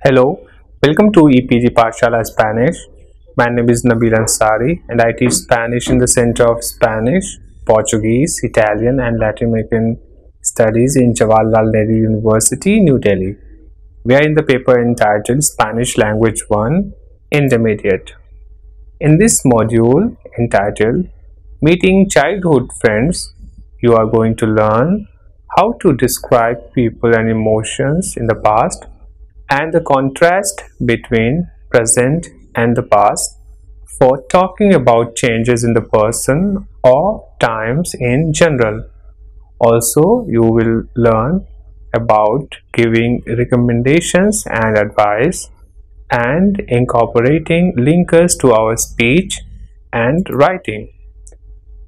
Hello, welcome to EPG Parshala Spanish. My name is Nabil Ansari and I teach Spanish in the Center of Spanish, Portuguese, Italian and Latin American Studies in Jawaharlal Nehru University, New Delhi. We are in the paper entitled Spanish Language 1, Intermediate. In this module entitled Meeting Childhood Friends, you are going to learn how to describe people and emotions in the past and the contrast between present and the past for talking about changes in the person or times in general. Also, you will learn about giving recommendations and advice and incorporating linkers to our speech and writing.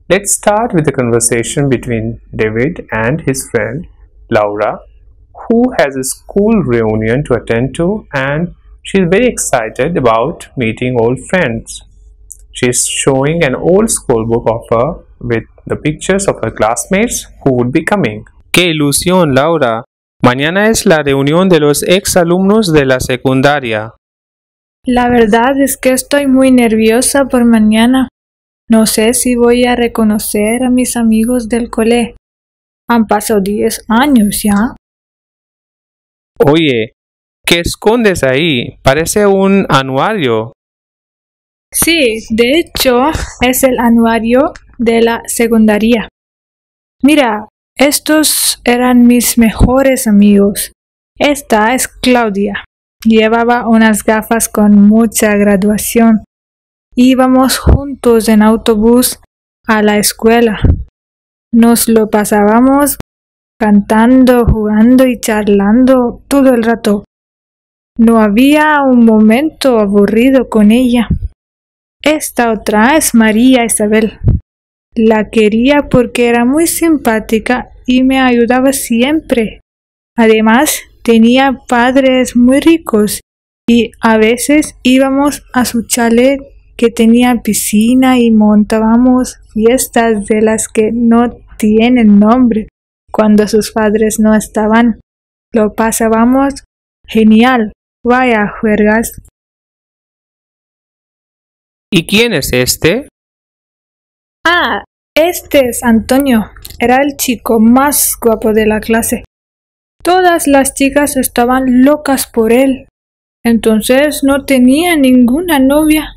Let's start with a conversation between David and his friend Laura, who has a school reunion to attend to, and she is very excited about meeting old friends. She is showing an old school book of her with the pictures of her classmates who would be coming. ¡Qué ilusión, Laura! Mañana es la reunión de los ex alumnos de la secundaria. La verdad es que estoy muy nerviosa por mañana. No sé si voy a reconocer a mis amigos del cole. Han pasado 10 años ya. Oye, ¿qué escondes ahí? Parece un anuario. Sí, de hecho, es el anuario de la secundaria. Mira, estos eran mis mejores amigos. Esta es Claudia. Llevaba unas gafas con mucha graduación. Íbamos juntos en autobús a la escuela. Nos lo pasábamos cantando, jugando y charlando todo el rato. No había un momento aburrido con ella. Esta otra es María Isabel. La quería porque era muy simpática y me ayudaba siempre. Además, tenía padres muy ricos y a veces íbamos a su chalet que tenía piscina y montábamos fiestas de las que no tienen nombre. Cuando sus padres no estaban, lo pasábamos genial. Vaya juergas. ¿Y quién es este? Ah, este es Antonio. Era el chico más guapo de la clase. Todas las chicas estaban locas por él. Entonces no tenía ninguna novia.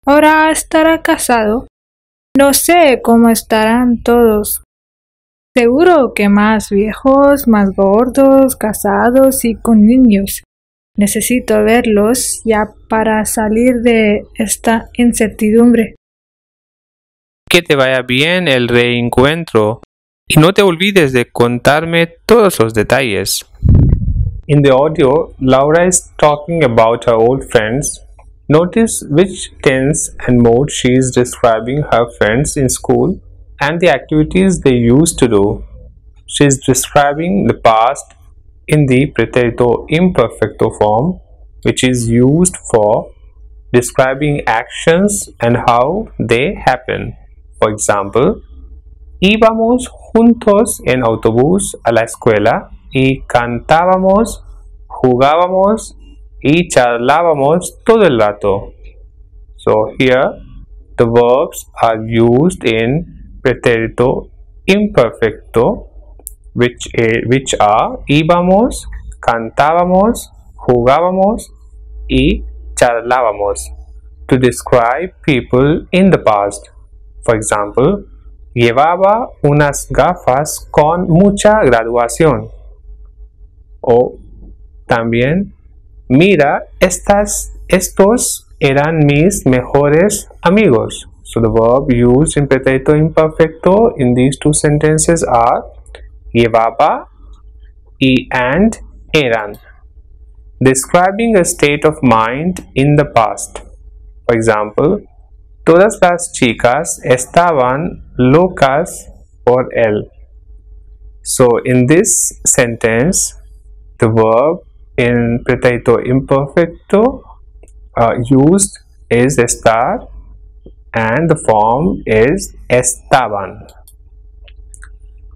Ahora estará casado. No sé cómo estarán todos. Seguro que más viejos, más gordos, casados y con niños. Necesito verlos ya para salir de esta incertidumbre. Que te vaya bien el reencuentro y no te olvides de contarme todos los detalles. In the audio, Laura is talking about her old friends. Notice which tense and mode she is describing her friends in school and the activities they used to do. She is describing the past in the pretérito imperfecto form, which is used for describing actions and how they happen. For example, íbamos juntos en autobús a la escuela y cantábamos, jugábamos y charlábamos todo el rato. So here the verbs are used in pretérito imperfecto, which are íbamos, cantábamos, jugábamos y charlábamos to describe people in the past. For example, llevaba unas gafas con mucha graduación. O también, mira, estos eran mis mejores amigos. So the verb used in pretérito imperfecto in these two sentences are llevaba y and eran, describing a state of mind in the past. For example, todas las chicas estaban locas por él. So in this sentence, the verb in pretérito imperfecto used is estar and the form is estaban.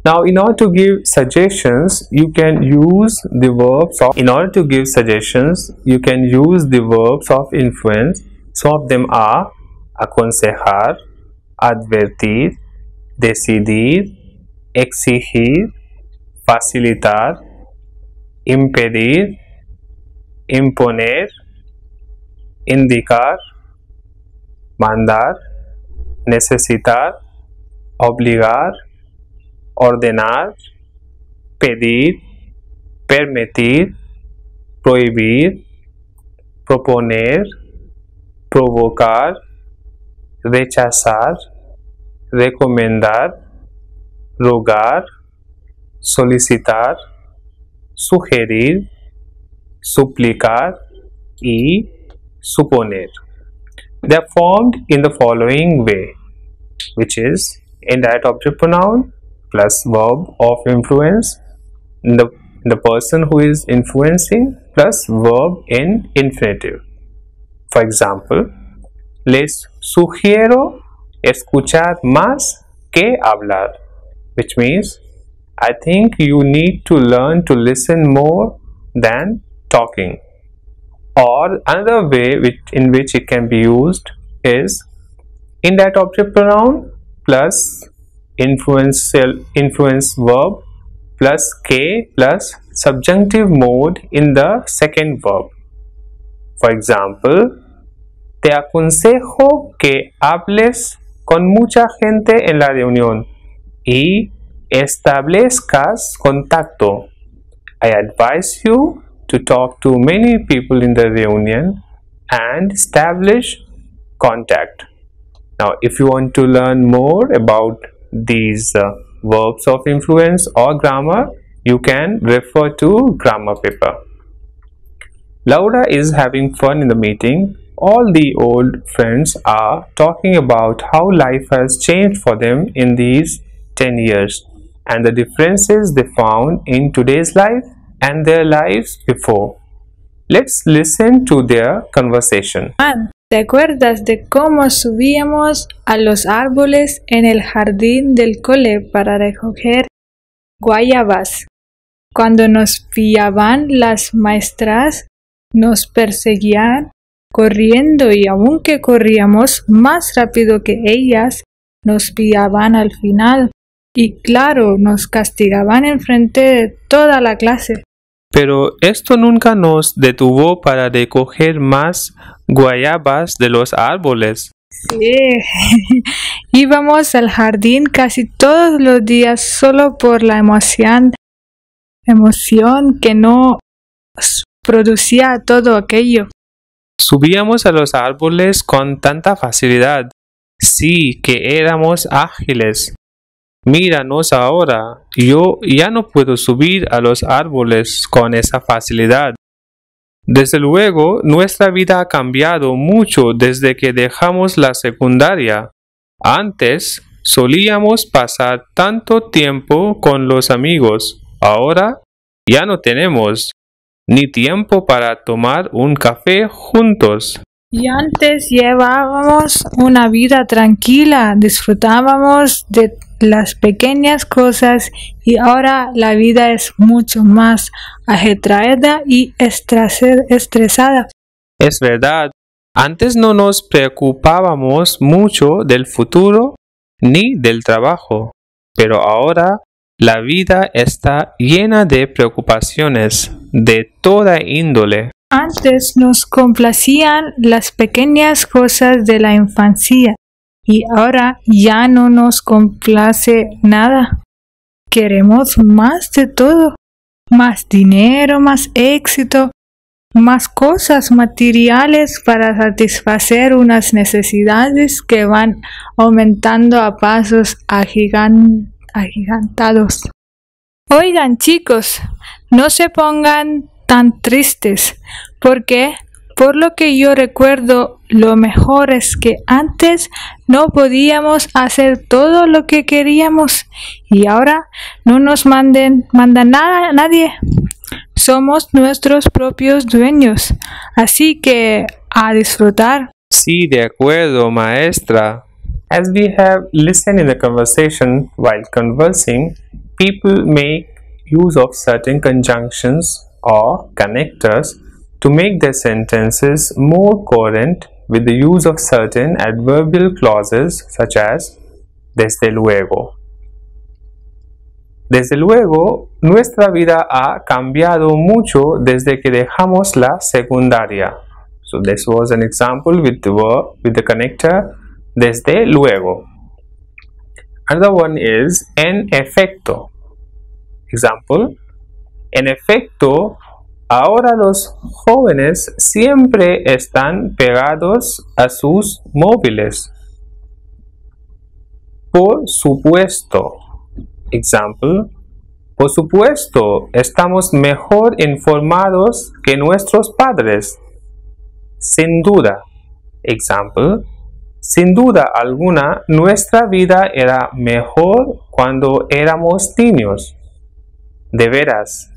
Now, in order to give suggestions, you can use the verbs of. In order to give suggestions, you can use the verbs of influence. Some of them are aconsejar, advertir, decidir, exigir, facilitar, impedir, imponer, indicar, mandar, necesitar, obligar, ordenar, pedir, permitir, prohibir, proponer, provocar, rechazar, recomendar, rogar, solicitar, sugerir, suplicar y suponer. They are formed in the following way, which is indirect object pronoun plus verb of influence, the person who is influencing plus verb in infinitive. For example, les sugiero escuchar más que hablar, which means I think you need to learn to listen more than talking. Or another way in which it can be used is indirect object pronoun plus influence verb plus que plus subjunctive mode in the second verb. For example, te aconsejo que hables con mucha gente en la reunión y establezcas contacto. I advise you to talk to many people in the reunion and establish contact. Now, if you want to learn more about these verbs of influence or grammar, you can refer to grammar paper. Laura is having fun in the meeting. All the old friends are talking about how life has changed for them in these 10 years and the differences they found in today's life and their lives before. Let's listen to their conversation. ¿Te acuerdas de cómo subíamos a los árboles en el jardín del cole para recoger guayabas? Cuando nos pillaban las maestras, nos perseguían corriendo y aunque corríamos más rápido que ellas, nos pillaban al final. Y claro, nos castigaban en frente de toda la clase. Pero esto nunca nos detuvo para recoger más guayabas de los árboles. Sí, íbamos al jardín casi todos los días solo por la emoción que nos producía todo aquello. Subíamos a los árboles con tanta facilidad. Sí, que éramos ágiles. Míranos ahora, yo ya no puedo subir a los árboles con esa facilidad. Desde luego, nuestra vida ha cambiado mucho desde que dejamos la secundaria. Antes, solíamos pasar tanto tiempo con los amigos. Ahora, ya no tenemos ni tiempo para tomar un café juntos. Y antes llevábamos una vida tranquila, disfrutábamos de las pequeñas cosas y ahora la vida es mucho más ajetreada y estresada. Es verdad, antes no nos preocupábamos mucho del futuro ni del trabajo, pero ahora la vida está llena de preocupaciones de toda índole. Antes nos complacían las pequeñas cosas de la infancia y ahora ya no nos complace nada. Queremos más de todo, más dinero, más éxito, más cosas materiales para satisfacer unas necesidades que van aumentando a pasos agigantados. Oigan, chicos, no se pongan tan tristes, porque por lo que yo recuerdo, lo mejor es que antes no podíamos hacer todo lo que queríamos y ahora no nos manda nada a nadie. Somos nuestros propios dueños, así que a disfrutar. Sí, de acuerdo, maestra. As we have listened in the conversation while conversing, people make use of certain conjunctions or connectors to make their sentences more coherent with the use of certain adverbial clauses such as desde luego. Desde luego, nuestra vida ha cambiado mucho desde que dejamos la secundaria. So this was an example with the verb, with the connector desde luego. Another one is en efecto. Example, en efecto, ahora los jóvenes siempre están pegados a sus móviles. Por supuesto. Example, por supuesto, estamos mejor informados que nuestros padres. Sin duda. Example, sin duda alguna, nuestra vida era mejor cuando éramos niños. De veras,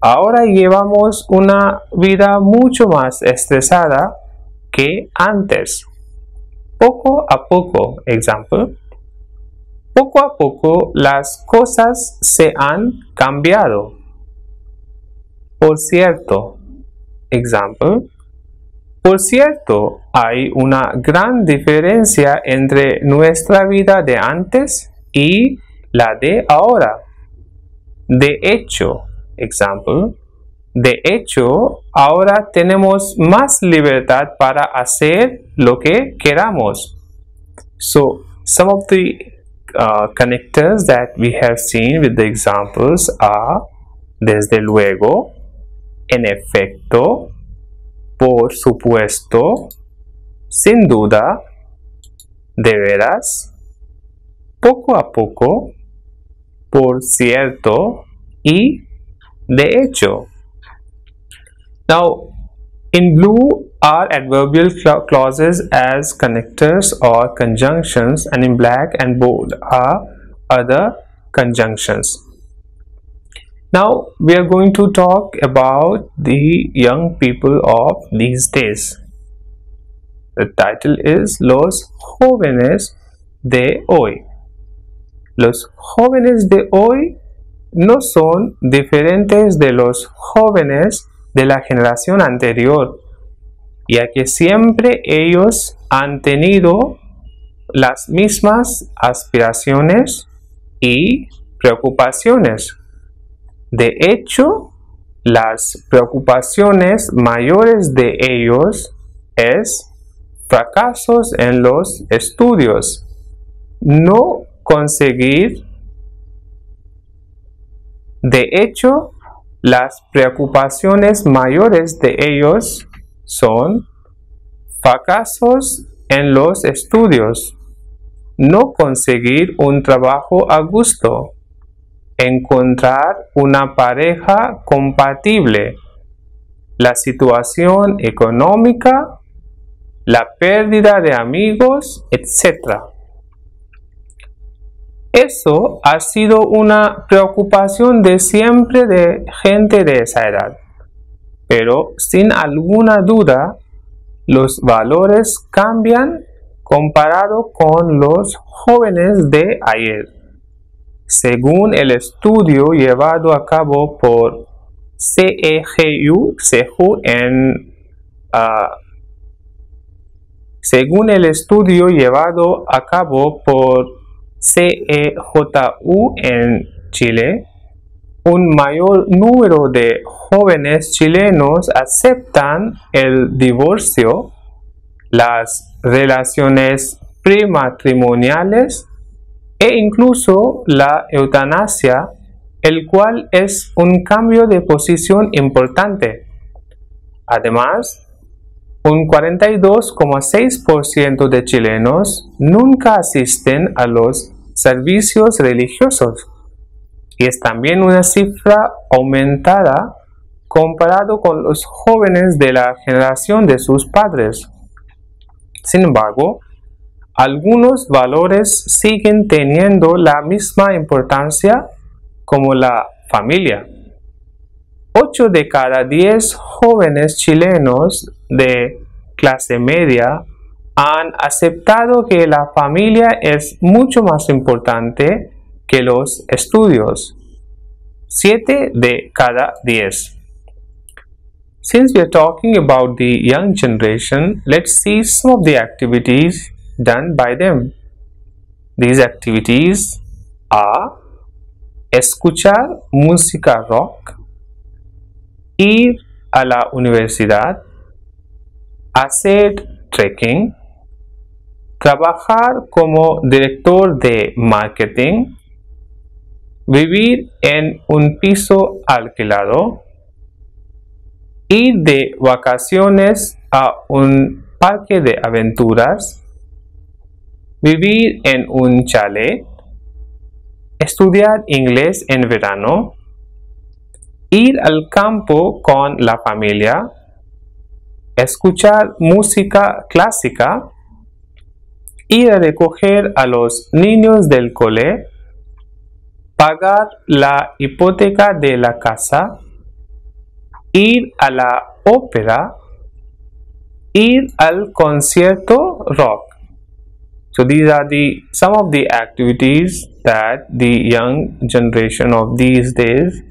ahora llevamos una vida mucho más estresada que antes. Poco a poco. Example, poco a poco las cosas se han cambiado. Por cierto. Example, por cierto, hay una gran diferencia entre nuestra vida de antes y la de ahora. De hecho. Example, de hecho, ahora tenemos más libertad para hacer lo que queramos. So, some of the connectors that we have seen with the examples are desde luego, en efecto, por supuesto, sin duda, de veras, poco a poco, por cierto y de hecho. Now, in blue are adverbial clauses as connectors or conjunctions, and in black and bold are other conjunctions. Now, we are going to talk about the young people of these days. The title is Los jóvenes de hoy. Los jóvenes de hoy no son diferentes de los jóvenes de la generación anterior, ya que siempre ellos han tenido las mismas aspiraciones y preocupaciones. De hecho, las preocupaciones mayores de ellos es fracasos en los estudios, no conseguir. De hecho, las preocupaciones mayores de ellos son fracasos en los estudios, no conseguir un trabajo a gusto, encontrar una pareja compatible, la situación económica, la pérdida de amigos, etc. Eso ha sido una preocupación de siempre de gente de esa edad. Pero sin alguna duda, los valores cambian comparado con los jóvenes de ayer. Según el estudio llevado a cabo por CEJU según el estudio llevado a cabo por CEJU en Chile, un mayor número de jóvenes chilenos aceptan el divorcio, las relaciones prematrimoniales e incluso la eutanasia, el cual es un cambio de posición importante. Además, un 42,6% de chilenos nunca asisten a los servicios religiosos, y es también una cifra aumentada comparado con los jóvenes de la generación de sus padres. Sin embargo, algunos valores siguen teniendo la misma importancia, como la familia. 8 de cada 10 jóvenes chilenos de clase media han aceptado que la familia es mucho más importante que los estudios. 7 de cada 10. Since we are talking about the young generation, let's see some of the activities done by them. These activities are escuchar música rock, ir a la universidad, hacer trekking, trabajar como director de marketing, vivir en un piso alquilado, ir de vacaciones a un parque de aventuras, vivir en un chalet, estudiar inglés en verano, ir al campo con la familia, escuchar música clásica, ir a recoger a los niños del cole, pagar la hipoteca de la casa, ir a la ópera, ir al concierto rock. So these are some of the activities that the young generation of these days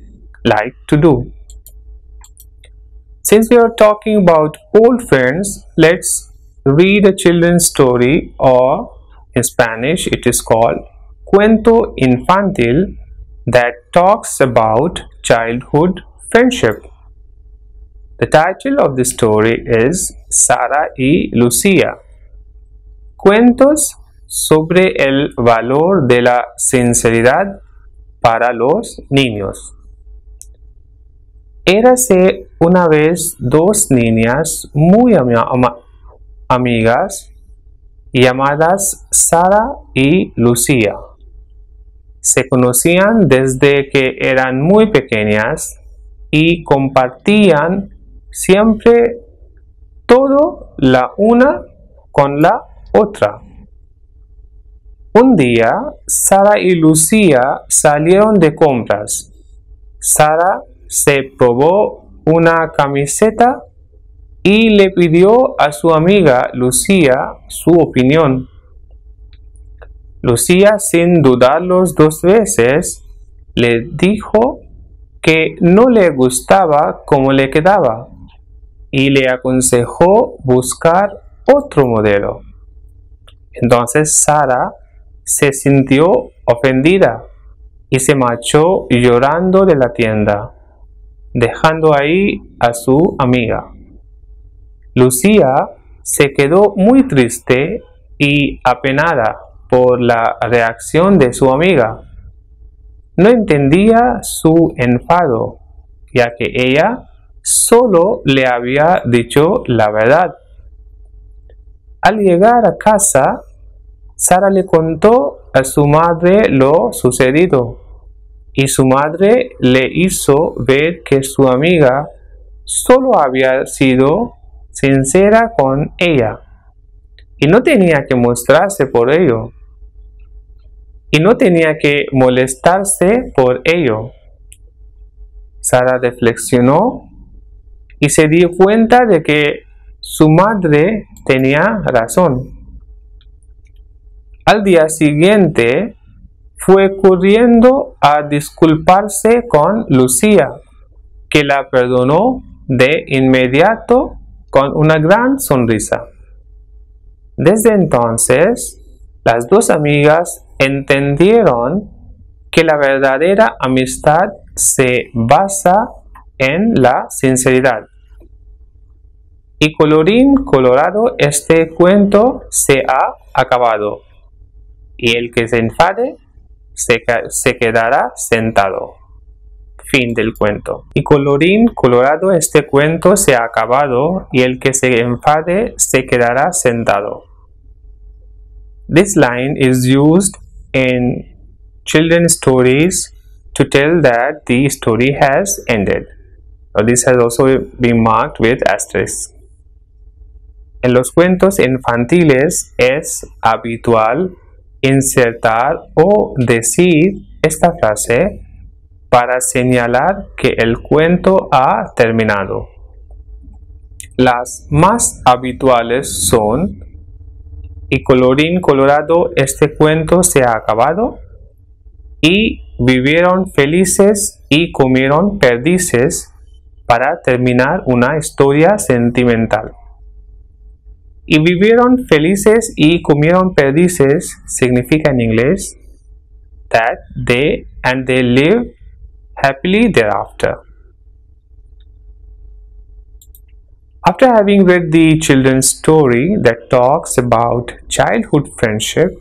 like to do. Since we are talking about old friends, let's read a children's story, or in Spanish it is called cuento infantil, that talks about childhood friendship. The title of the story is Sara y Lucía. Cuentos sobre el valor de la sinceridad para los niños. Érase una vez dos niñas muy amigas llamadas Sara y Lucía. Se conocían desde que eran muy pequeñas y compartían siempre todo la una con la otra. Un día, Sara y Lucía salieron de compras. Sara se probó una camiseta y le pidió a su amiga Lucía su opinión. Lucía, sin dudarlo dos veces, le dijo que no le gustaba cómo le quedaba y le aconsejó buscar otro modelo. Entonces Sara se sintió ofendida y se marchó llorando de la tienda, dejando ahí a su amiga. Lucía se quedó muy triste y apenada por la reacción de su amiga. No entendía su enfado, ya que ella solo le había dicho la verdad. Al llegar a casa, Sara le contó a su madre lo sucedido, y su madre le hizo ver que su amiga solo había sido sincera con ella y no tenía que mostrarse por ello, y no tenía que molestarse por ello. Sara reflexionó y se dio cuenta de que su madre tenía razón. Al día siguiente fue corriendo a disculparse con Lucía, que la perdonó de inmediato con una gran sonrisa. Desde entonces, las dos amigas entendieron que la verdadera amistad se basa en la sinceridad. Y colorín colorado, este cuento se ha acabado, y el que se enfade se quedará sentado. Fin del cuento. Y colorín colorado, este cuento se ha acabado, y el que se enfade se quedará sentado. This line is used in children's stories to tell that the story has ended. This has also been marked with asterisk. En los cuentos infantiles es habitual insertar o decir esta frase para señalar que el cuento ha terminado. Las más habituales son: y colorín colorado, este cuento se ha acabado, y vivieron felices y comieron perdices para terminar una historia sentimental. Y vivieron felices y comieron perdices significa en inglés that they live happily thereafter. After having read the children's story that talks about childhood friendship,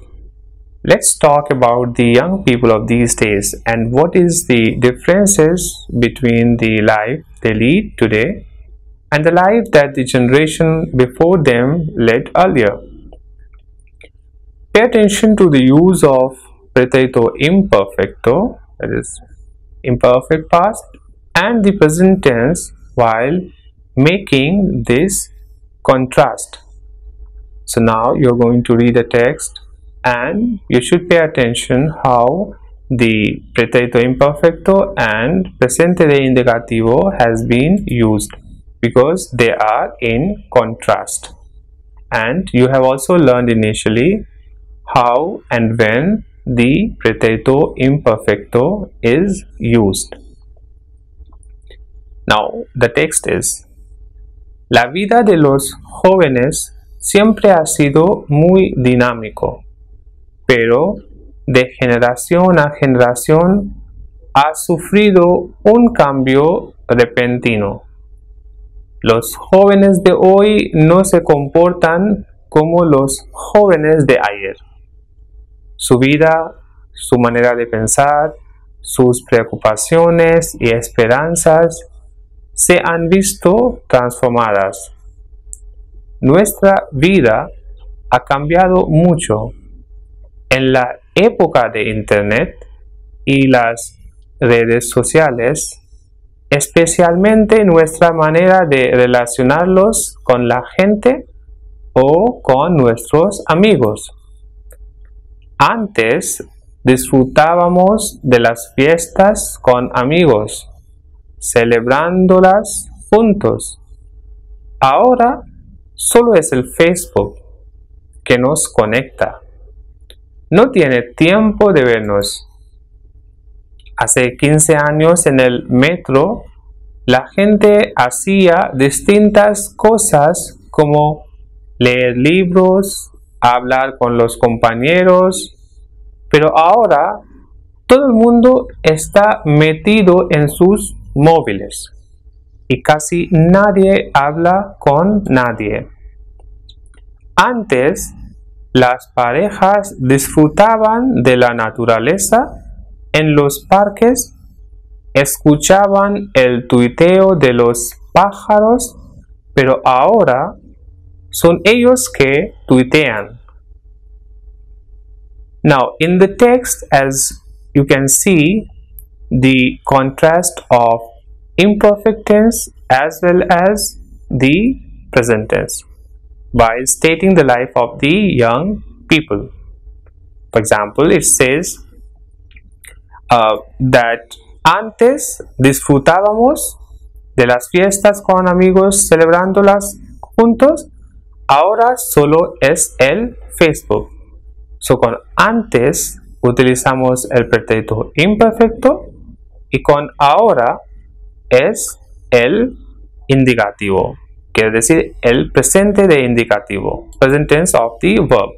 let's talk about the young people of these days and what is the differences between the life they lead today and the life that the generation before them led earlier. Pay attention to the use of pretérito imperfecto, that is imperfect past, and the present tense while making this contrast. So now you're going to read the text and you should pay attention how the pretérito imperfecto and presente de indicativo has been used because they are in contrast. And you have also learned initially how and when the pretérito imperfecto is used. Now the text is: La vida de los jóvenes siempre ha sido muy dinámico, pero de generación a generación ha sufrido un cambio repentino. Los jóvenes de hoy no se comportan como los jóvenes de ayer. Su vida, su manera de pensar, sus preocupaciones y esperanzas se han visto transformadas. Nuestra vida ha cambiado mucho. En la época de Internet y las redes sociales, especialmente nuestra manera de relacionarnos con la gente o con nuestros amigos. Antes disfrutábamos de las fiestas con amigos, celebrándolas juntos. Ahora solo es el Facebook que nos conecta. No tiene tiempo de vernos. Hace 15 años en el metro, la gente hacía distintas cosas como leer libros, hablar con los compañeros, pero ahora todo el mundo está metido en sus móviles y casi nadie habla con nadie. Antes, las parejas disfrutaban de la naturaleza en los parques, escuchaban el tuiteo de los pájaros, pero ahora son ellos que tuitean. Now, in the text, as you can see, the contrast of imperfect tense as well as the present tense by stating the life of the young people. For example, it says that antes disfrutábamos de las fiestas con amigos celebrándolas juntos, ahora solo es el Facebook. So con antes utilizamos el pretérito imperfecto y con ahora es el indicativo, quiere decir el presente de indicativo, present tense of the verb.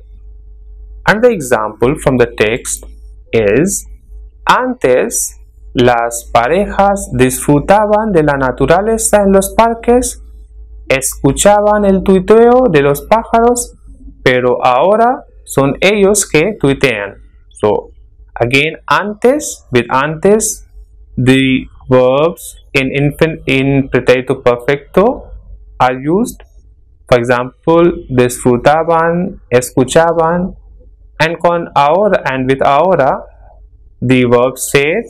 And the example from the text is: antes las parejas disfrutaban de la naturaleza en los parques, escuchaban el tuiteo de los pájaros, pero ahora son ellos que tuitean. So again, antes, with antes, the verbs in pretérito perfecto are used. For example, disfrutaban, escuchaban, and con ahora and with ahora, the verb ser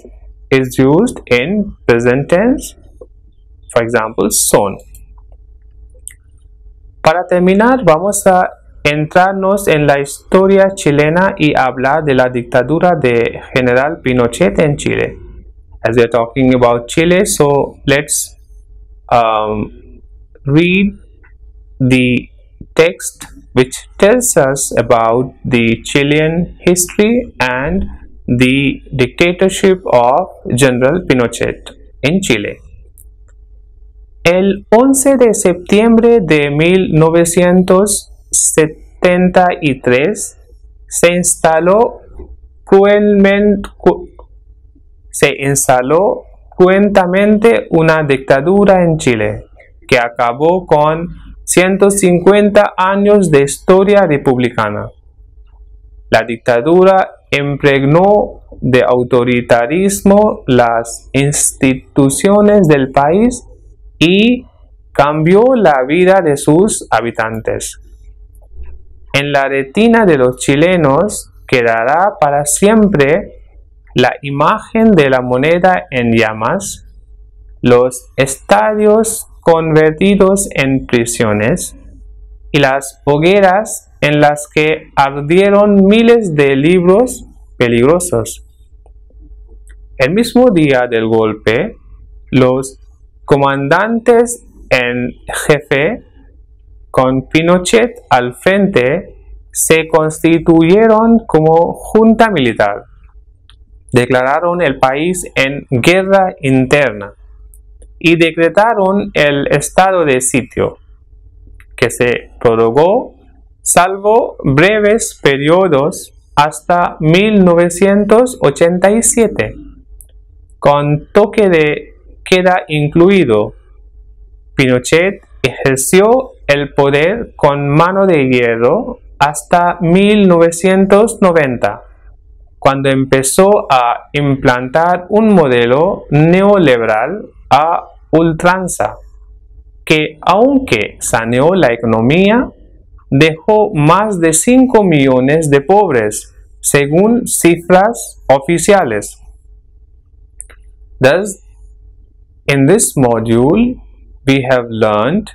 is used in present tense. For example, son. Para terminar, vamos a entrarnos en la historia chilena y hablar de la dictadura de General Pinochet en Chile. As we are talking about Chile, so let's read the text which tells us about the Chilean history and the dictatorship of General Pinochet in Chile. El 11 de septiembre de 1973 se instaló cruentamente una dictadura en Chile que acabó con 150 años de historia republicana. La dictadura impregnó de autoritarismo las instituciones del país y cambió la vida de sus habitantes. En la retina de los chilenos quedará para siempre la imagen de la moneda en llamas, los estadios convertidos en prisiones y las hogueras en las que ardieron miles de libros peligrosos. El mismo día del golpe, los comandantes en jefe, con Pinochet al frente, se constituyeron como junta militar. Declararon el país en guerra interna y decretaron el estado de sitio, que se prorrogó salvo breves periodos hasta 1987, con toque de queda incluido. Pinochet ejerció el poder con mano de hierro hasta 1990, cuando empezó a implantar un modelo neoliberal a ultranza, que aunque saneó la economía, dejó más de 5 millones de pobres, según cifras oficiales. Thus, in this module, we have learned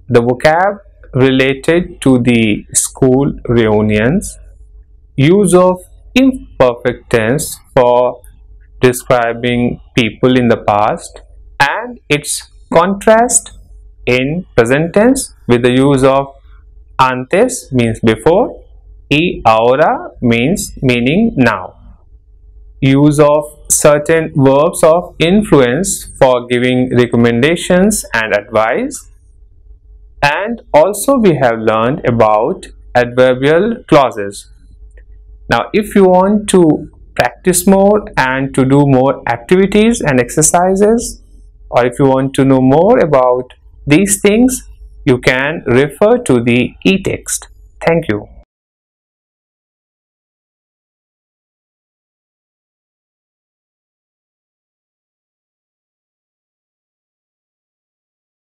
the vocab related to the school reunions, use of imperfect tense for describing people in the past, and its contrast in present tense with the use of antes means before, y ahora meaning now. Use of certain verbs of influence for giving recommendations and advice, and also we have learned about adverbial clauses. Now, if you want to practice more and to do more activities and exercises, or if you want to know more about these things, you can refer to the e-text. Thank you.